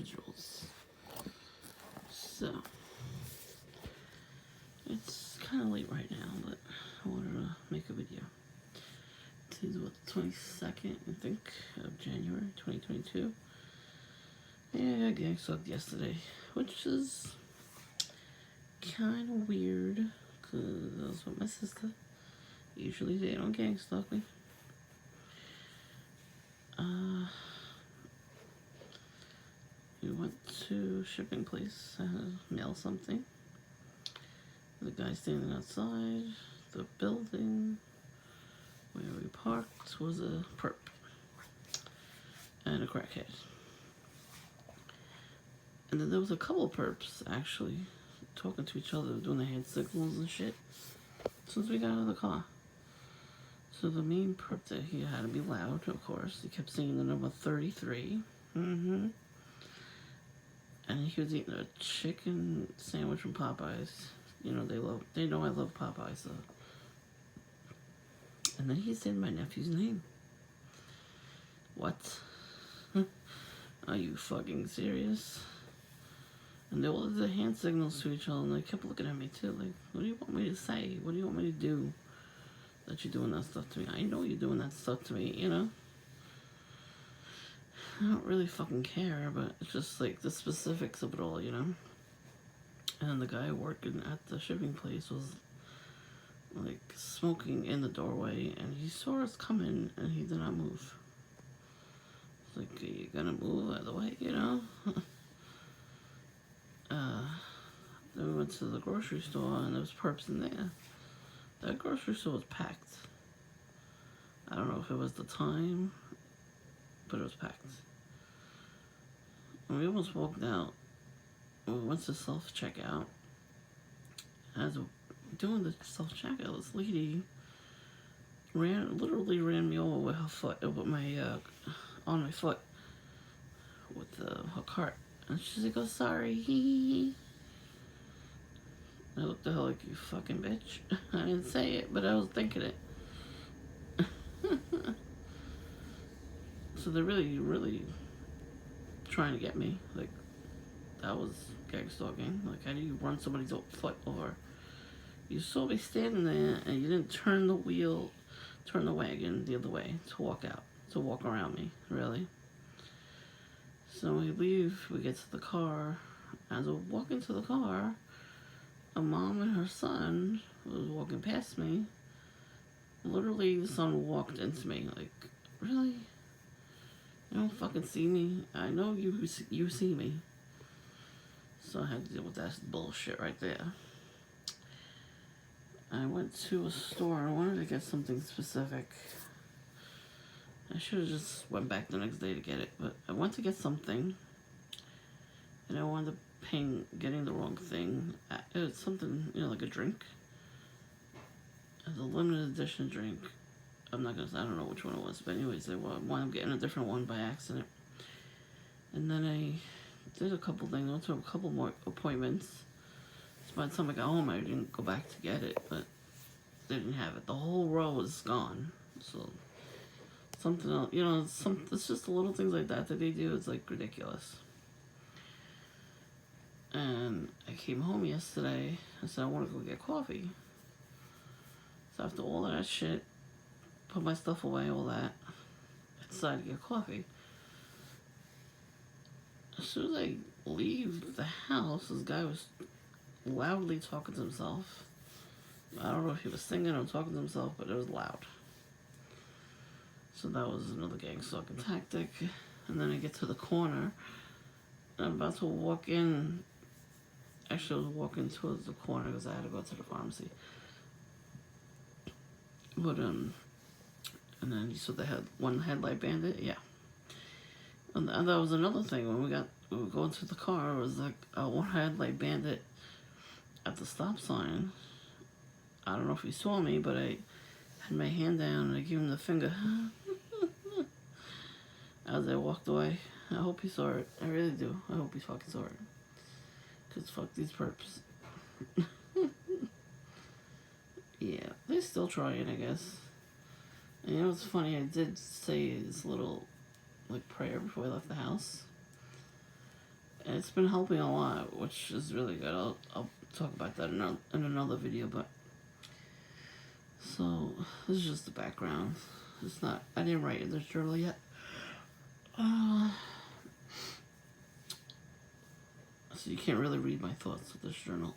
individuals. So, it's kind of late right now, but I wanted to make a video. Today's what, the 22nd, I think, of January 2022. Yeah, I gang stalked yesterday, which is kind of weird, because that's what my sister, usually they don't gang stalk me. We went to shipping place, mail something. The guy standing outside the building where we parked was a perp and a crackhead. And then there was a couple of perps actually talking to each other, doing their hand signals and shit since we got out of the car. So the main perp that he had to be loud, of course. He kept saying the number 33. And he was eating a chicken sandwich from Popeyes. You know, they know I love Popeyes, so. And then he said my nephew's name. What? Are you fucking serious? And they all did the hand signals to each other, and they kept looking at me too, like, what do you want me to say? What do you want me to do that you're doing that stuff to me? I know you're doing that stuff to me, you know? I don't really fucking care, but it's just like the specifics of it all, you know? And the guy working at the shipping place was like smoking in the doorway, and he saw us coming and he did not move. It's like, are you gonna move out of the way, you know? Then we went to the grocery store and there was perps in there. That grocery store was packed. I don't know if it was the time, but it was packed. And we almost walked out. We went to self-checkout. As we're doing the self-checkout, this lady literally ran me over with her foot, with my, on my foot, with her cart. And she's like, oh, sorry, I looked at her like, you fucking bitch. I didn't say it, but I was thinking it. So they're really, really trying to get me. Like, that was gang stalking. Like, how do you run somebody's foot over? You saw me standing there and you didn't turn the wagon the other way to walk out, to walk around me, really. So we leave, we get to the car. As we're walking to the car, a mom and her son was walking past me. Literally, the son walked into me. Like, really? You don't fucking see me? I know you see me. So I had to deal with that bullshit right there. I went to a store. I wanted to get something specific. I should have just went back the next day to get it. But I went to get something. And I wound up getting the wrong thing. It was something, you know, like a drink. It was a limited edition drink. I don't know which one it was. But anyways, I wound up getting a different one by accident. And then I did a couple things. I went to a couple more appointments. So by the time I got home, I didn't go back to get it. But they didn't have it. The whole row was gone. So something else, you know, it's just the little things like that they do. It's like ridiculous. And I came home yesterday. I said I want to go get coffee. So after all of that shit, put my stuff away, all that, I decided to get coffee. As soon as I leave the house, this guy was loudly talking to himself. I don't know if he was singing or talking to himself, but it was loud. So that was another gang stalking tactic. And then I get to the corner, and I'm about to walk in. Actually, I was walking towards the corner because I had to go to the pharmacy. But, and then you saw they had one headlight bandit, yeah. And that was another thing. When we were going to the car, it was like one headlight bandit at the stop sign. I don't know if he saw me, but I had my hand down and I gave him the finger. As I walked away. I hope he saw it. I really do. I hope he fucking saw it. Because fuck these perps. Yeah, they're still trying, I guess. And you know what's funny? I did say this little, like, prayer before I left the house. it's been helping a lot, which is really good. I'll talk about that in another video, but so this is just the background. It's not, I didn't write in this journal yet. So you can't really read my thoughts with this journal.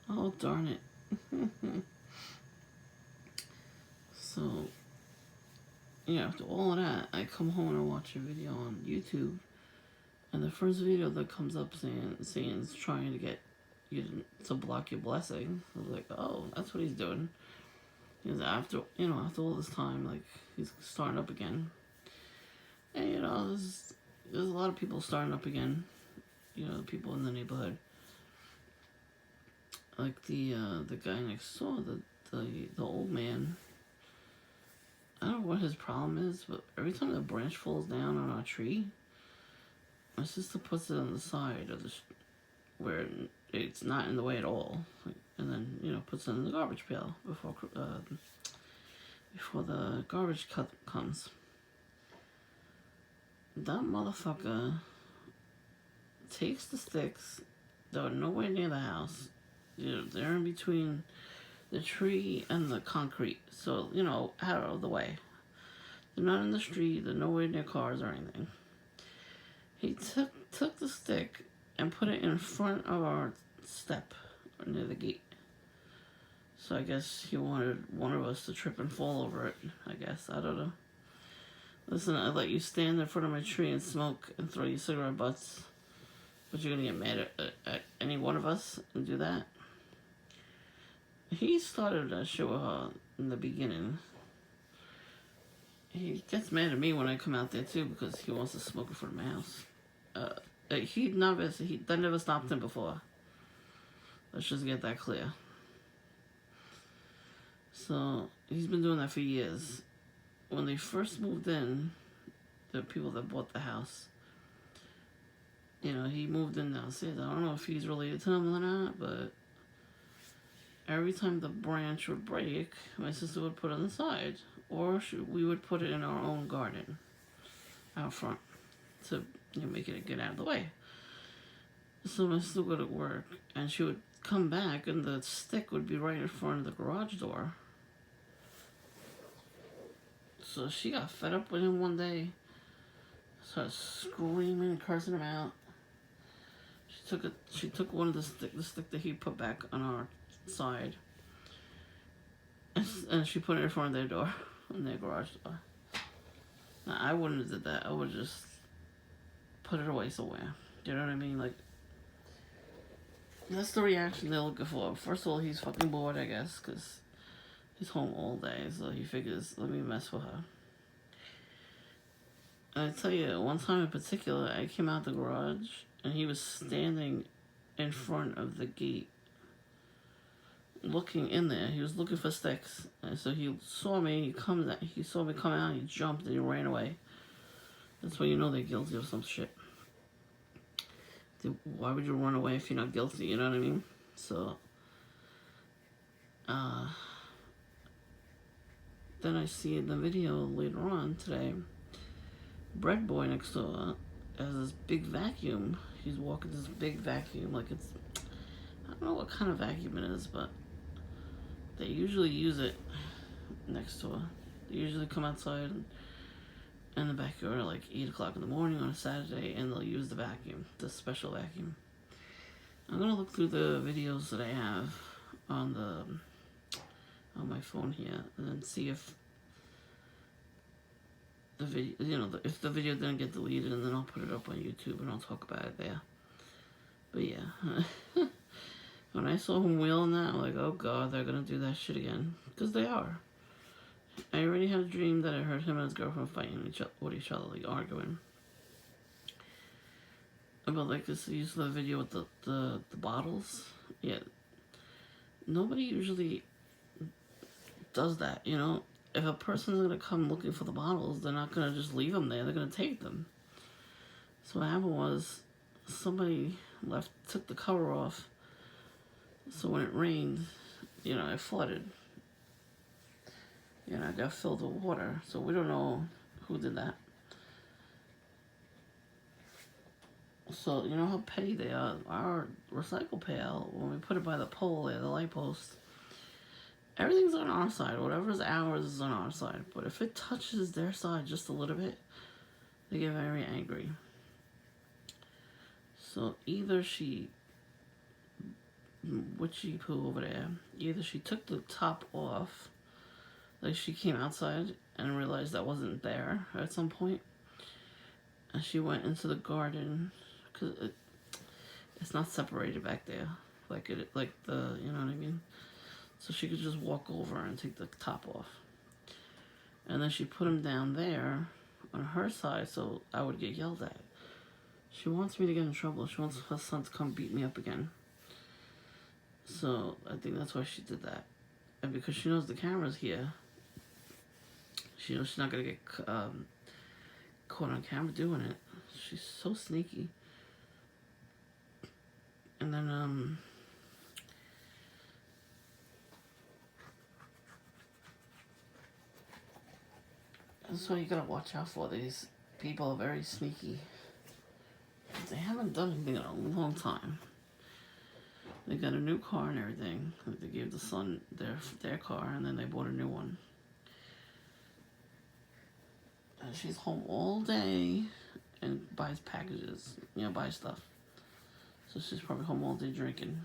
Oh, darn it. So, after all of that, I come home and I watch a video on YouTube, and the first video that comes up saying it's trying to get you to block your blessing. I was like, oh, that's what he's doing. Because after all this time, like, he's starting up again. And, there's a lot of people starting up again. People in the neighborhood. Like the guy next door, the old man. I don't know what his problem is, but every time the branch falls down on our tree, my sister puts it on the side of where it's not in the way at all, and then puts it in the garbage pail before the garbage comes. That motherfucker takes the sticks that are nowhere near the house. They're in between the tree and the concrete, so out of the way. They're not in the street. They're nowhere near cars or anything. He took the stick and put it in front of our step near the gate. So I guess he wanted one of us to trip and fall over it. I guess, I don't know. Listen, I let you stand in front of my tree and smoke and throw your cigarette butts, but you're gonna get mad at any one of us and do that? He started that shit with her in the beginning. He gets mad at me when I come out there too because he wants to smoke in front of my house. That never stopped him before. Let's just get that clear. So he's been doing that for years. When they first moved in, the people that bought the house, he moved in downstairs. I don't know if he's related to them or not, but every time the branch would break, my sister would put it on the side, or we would put it in our own garden out front to make it get out of the way. So my sister would go to work, and she would come back, and the stick would be right in front of the garage door. So she got fed up with him one day, started screaming and cursing him out. She took one of the stick that he put back on our side, and she put it in front of their door, on their garage door. Now, I wouldn't have did that. I would just put it away somewhere. Do you know what I mean? Like, that's the reaction they're looking for. First of all, he's fucking bored, I guess, because he's home all day, so he figures, let me mess with her. And I tell you, one time in particular, I came out the garage, and he was standing in front of the gate, looking in there. He was looking for sticks. And so he saw me, he saw me come out, he jumped, and he ran away. That's when you know they're guilty of some shit. Why would you run away if you're not guilty, you know what I mean? So, then I see in the video later on today, Bread Boy next door has this big vacuum. He's walking this big vacuum, like it's, I don't know what kind of vacuum it is, but they usually use it next door. They usually come outside in the backyard at like 8 o'clock in the morning on a Saturday, and they'll use the vacuum, the special vacuum. I'm gonna look through the videos that I have on my phone here, and then see if the video, if the video didn't get deleted, and then I'll put it up on YouTube and I'll talk about it there. But yeah, when I saw him wheeling that, I'm like, oh god, they're gonna do that shit again, because they are. I already had a dream that I heard him and his girlfriend fighting with each other, like arguing. About like this use of the video with the bottles. Yeah. Nobody usually does that, If a person's gonna come looking for the bottles, they're not gonna just leave them there, they're gonna take them. So what happened was, somebody took the cover off, so when it rained, it flooded. I got filled with water, so we don't know who did that. So you know how petty they are. Our recycle pail, when we put it by the pole there, the light post, everything's on our side. Whatever's ours is on our side. But if it touches their side just a little bit, they get very angry. So either she, witchy poo over there, either she took the top off, like she came outside and realized that wasn't there at some point, and she went into the garden because it's not separated back there, like the, you know what I mean. So she could just walk over and take the top off, and then she put him down there on her side, so I would get yelled at. She wants me to get in trouble. She wants her son to come beat me up again. So I think that's why she did that, and because she knows the camera's here, she knows she's not gonna get caught on camera doing it. She's so sneaky. And then that's what you gotta watch out for. These people are very sneaky. They haven't done anything in a long time. They got a new car and everything. They gave the son their car, and then they bought a new one. And she's home all day and buys packages, buys stuff. So she's probably home all day drinking.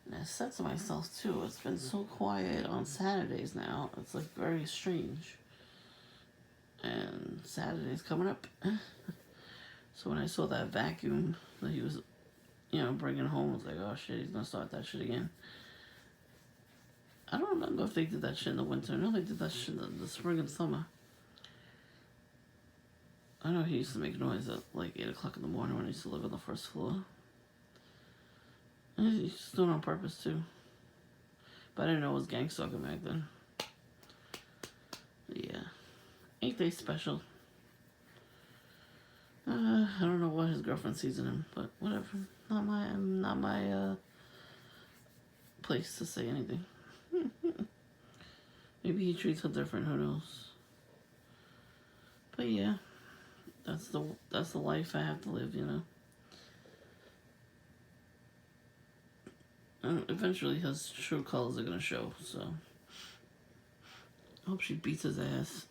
And I said to myself too, it's been so quiet on Saturdays now. It's like very strange. And Saturday's coming up. So when I saw that vacuum that he was, bringing home, I was like, oh shit, he's gonna start that shit again. I don't remember if they did that shit in the winter. I know they did that shit in the spring and summer. I know he used to make noise at like 8 o'clock in the morning when he used to live on the first floor. And he's just doing it on purpose too. But I didn't know it was gang stalking back then. Yeah. Ain't they special? I don't know what his girlfriend sees in him, but whatever. Not my place to say anything. Maybe he treats her different, who knows? But yeah, that's the life I have to live, And eventually his true colors are gonna show, so I hope she beats his ass.